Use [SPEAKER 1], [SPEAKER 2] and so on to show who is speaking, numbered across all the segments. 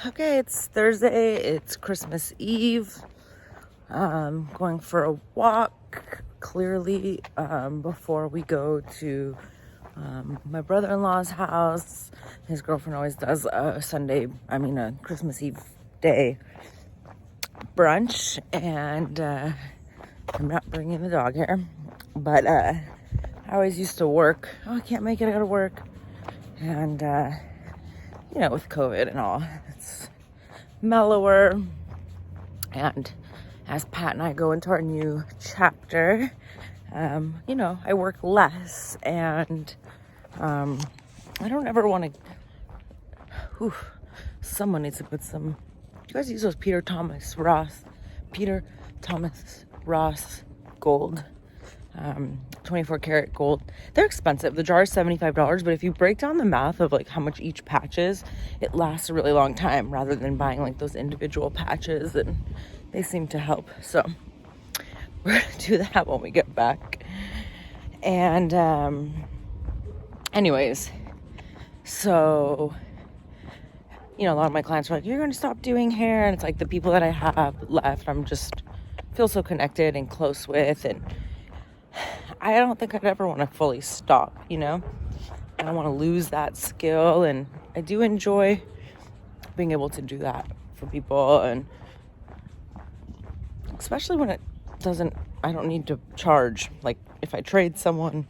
[SPEAKER 1] Okay, it's Thursday. It's Christmas Eve. Going for a walk, clearly, before we go to my brother-in-law's house. His girlfriend always does a Christmas Eve day brunch, and I'm not bringing the dog here, but I always used to work. Oh, I can't make it, I gotta work. And with COVID and all, it's mellower. And as Pat and I go into our new chapter, I work less, and I don't ever want to. Someone needs to put some. You guys use those Peter Thomas Ross gold, 24 karat gold. They're expensive. The jar is $75, but if you break down the math of like how much each patch is, it lasts a really long time rather than buying like those individual patches, and they seem to help. So we're gonna do that when we get back. And anyways, so a lot of my clients are like, you're going to stop doing hair, and it's like the people that I have left, I'm just feel so connected and close with, and I don't think I'd ever want to fully stop, I don't want to lose that skill, and I do enjoy being able to do that for people, and especially when I don't need to charge. Like if I trade someone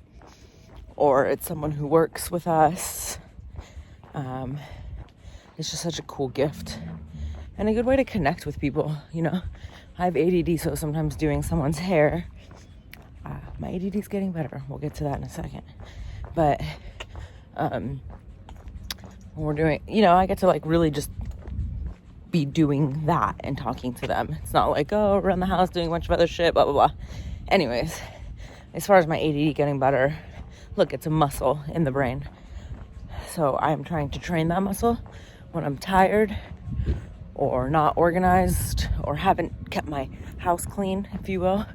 [SPEAKER 1] or it's someone who works with us, it's just such a cool gift and a good way to connect with people. I have ADD, so sometimes doing someone's hair, my ADD is getting better. We'll get to that in a second. But when we're doing, I get to like really just be doing that and talking to them. It's not like, around the house doing a bunch of other shit, blah, blah, blah. Anyways, as far as my ADD getting better, look, it's a muscle in the brain. So I'm trying to train that muscle when I'm tired or not organized or haven't kept my house clean, if you will.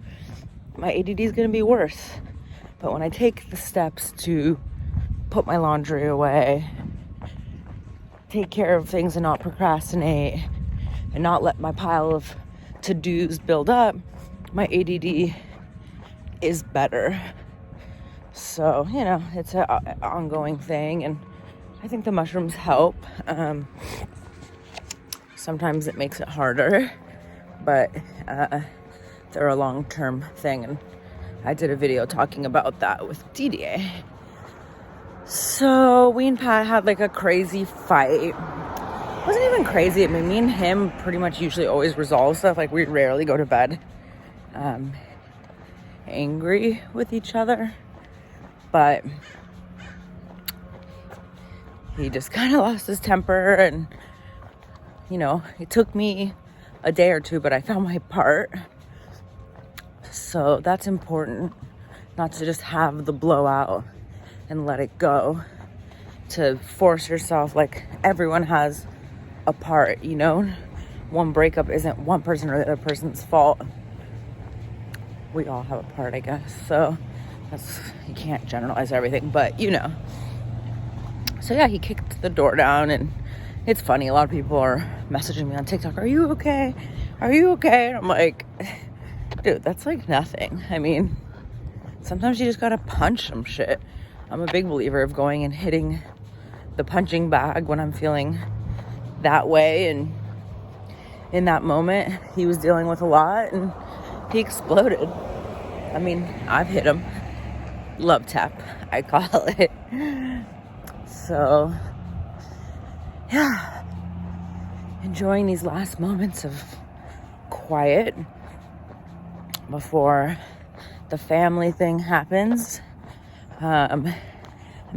[SPEAKER 1] My ADD is going to be worse. But when I take the steps to put my laundry away, take care of things and not procrastinate, and not let my pile of to-dos build up, my ADD is better. So, it's an ongoing thing, and I think the mushrooms help. Sometimes it makes it harder, but they're a long-term thing, and I did a video talking about that with DDA. So we and Pat had like a crazy fight. It wasn't even crazy. I mean, me and him pretty much usually always resolve stuff. Like we rarely go to bed angry with each other, but he just kind of lost his temper, and it took me a day or two, but I found my part. So that's important, not to just have the blowout and let it go, to force yourself. Like everyone has a part, one breakup isn't one person or the other person's fault. We all have a part, I guess. So you can't generalize everything, but so yeah, he kicked the door down, and it's funny, a lot of people are messaging me on TikTok, are you okay, and I'm like, dude, that's like nothing. I mean, sometimes you just gotta punch some shit. I'm a big believer of going and hitting the punching bag when I'm feeling that way. And in that moment, he was dealing with a lot, and he exploded. I mean, I've hit him. Love tap, I call it. So, yeah. Enjoying these last moments of quiet before the family thing happens. I'm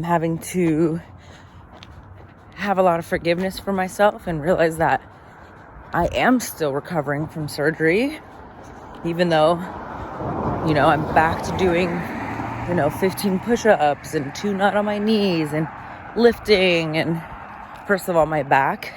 [SPEAKER 1] having to have a lot of forgiveness for myself and realize that I am still recovering from surgery, even though, I'm back to doing, 15 push-ups and 2 not on my knees and lifting. And first of all, my back,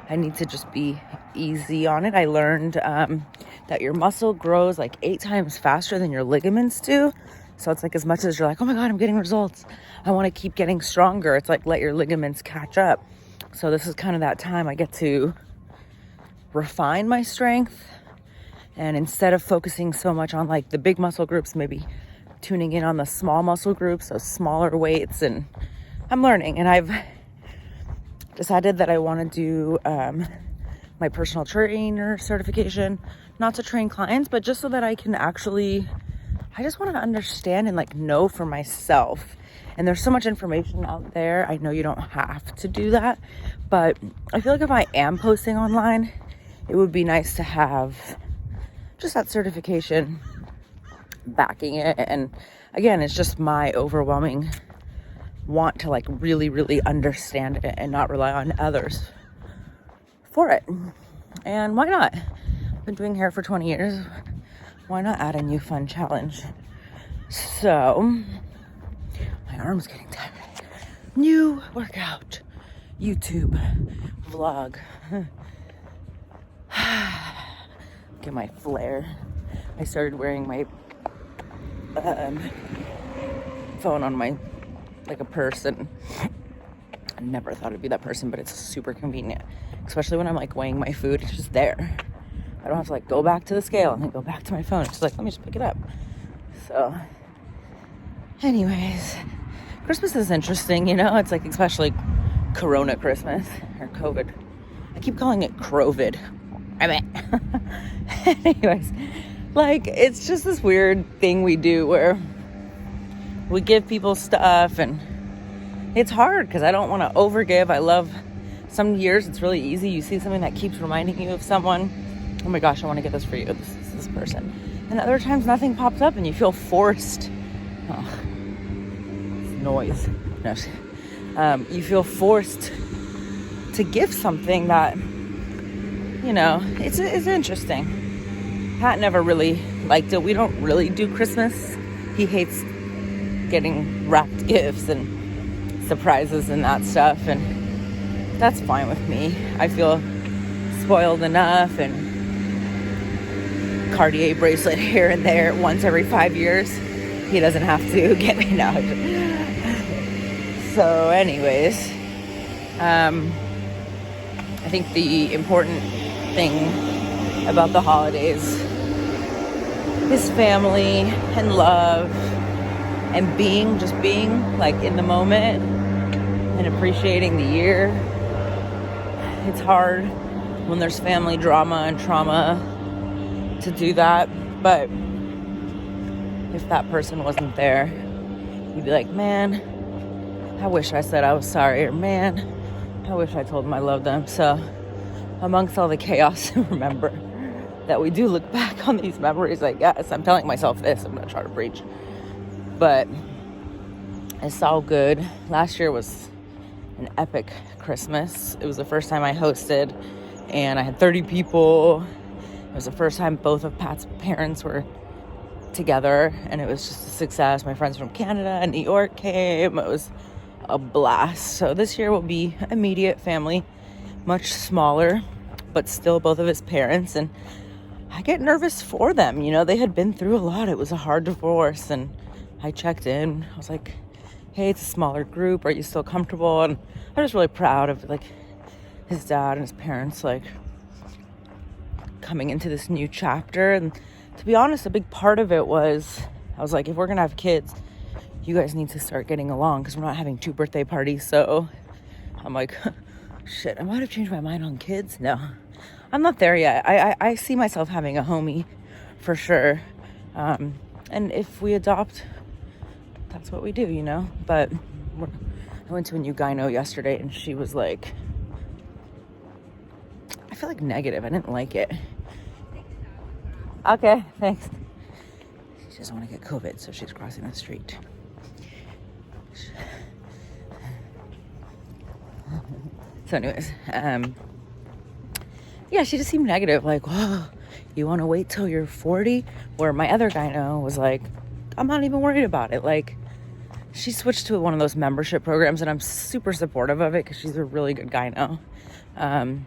[SPEAKER 1] I need to just be easy on it. I learned that your muscle grows like 8 times faster than your ligaments do. So it's like, as much as you're like, oh my God, I'm getting results, I want to keep getting stronger, it's like, let your ligaments catch up. So this is kind of that time I get to refine my strength. And instead of focusing so much on like the big muscle groups, maybe tuning in on the small muscle groups, so smaller weights. And I'm learning, and I've decided that I want to do my personal trainer certification, not to train clients, but just so that I can actually, I just want to understand and like know for myself. And there's so much information out there. I know you don't have to do that, but I feel like if I am posting online, it would be nice to have just that certification backing it. And again, it's just my overwhelming want to like really, really understand it and not rely on others for it. And why not? I've been doing hair for 20 years. Why not add a new fun challenge? So, my arm's getting tired. New workout, YouTube, vlog. Get my flare. I started wearing my phone on my, like a purse, and I never thought it'd be that person, but it's super convenient, especially when I'm like weighing my food. It's just there. I don't have to like go back to the scale and then go back to my phone. It's just like, let me just pick it up. So anyways, Christmas is interesting, you know. It's like, especially Corona Christmas, or COVID. I keep calling it Crovid. I mean, anyways, like, it's just this weird thing we do where we give people stuff, and it's hard because I don't want to overgive. I love, some years it's really easy. You see something that keeps reminding you of someone. Oh my gosh, I want to get this for you. This person. And other times nothing pops up and you feel forced. Oh, it's noise. No, you feel forced to give something that, you know, it's interesting. Pat never really liked it. We don't really do Christmas. He hates getting wrapped gifts and surprises and that stuff, and that's fine with me. I feel spoiled enough, and Cartier bracelet here and there once every 5 years. He doesn't have to get me now. So anyways, I think the important thing about the holidays is family and love and being like in the moment and appreciating the year. It's hard when there's family drama and trauma to do that, but if that person wasn't there, you'd be like, man, I wish I said I was sorry, or man, I wish I told them I loved them. So amongst all the chaos, remember that we do look back on these memories. I guess I'm telling myself this, I'm not trying to preach, but it's all good. Last year was an epic Christmas. It was the first time I hosted, and I had 30 people. It was the first time both of Pat's parents were together, and it was just a success. My friends from Canada and New York came. It was a blast. So this year will be immediate family, much smaller, but still both of his parents. And I get nervous for them. You know, they had been through a lot. It was a hard divorce, and I checked in. I was like, hey, it's a smaller group. Are you still comfortable? And I'm just really proud of like his dad and his parents, like coming into this new chapter. And to be honest, a big part of it was, I was like, if we're gonna have kids, you guys need to start getting along, because we're not having 2 birthday parties. So I'm like, shit, I might have changed my mind on kids. No, I'm not there yet. I see myself having a homie for sure. And if we adopt, that's what we do, you know. But I went to a new gyno yesterday, and she was like, I feel like negative. I didn't like it. Okay, thanks. She doesn't want to get COVID, so she's crossing the street. So anyways, yeah, she just seemed negative. Like, whoa, you want to wait till you're 40? Where my other gyno was like, I'm not even worried about it. Like, she switched to one of those membership programs, and I'm super supportive of it because she's a really good gyno. But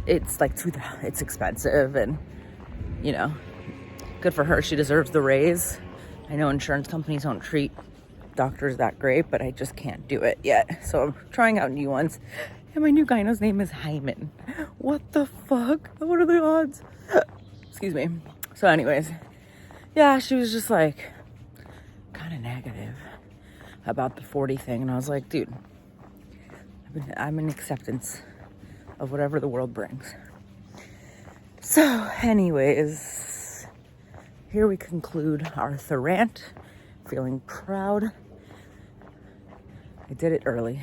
[SPEAKER 1] it's like it's expensive, and you know, good for her. She deserves the raise. I know insurance companies don't treat doctor's that great, but I just can't do it yet. So I'm trying out new ones. And my new gyno's name is Hyman. What the fuck? What are the odds? Excuse me. So anyways, yeah, she was just like kind of negative about the 40 thing. And I was like, dude, I'm in acceptance of whatever the world brings. So anyways, here we conclude our thuRANT. Feeling proud. I did it early.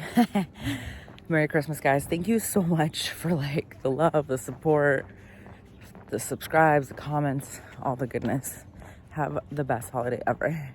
[SPEAKER 1] Merry Christmas, guys. Thank you so much for like the love, the support, the subscribes, the comments, all the goodness. Have the best holiday ever.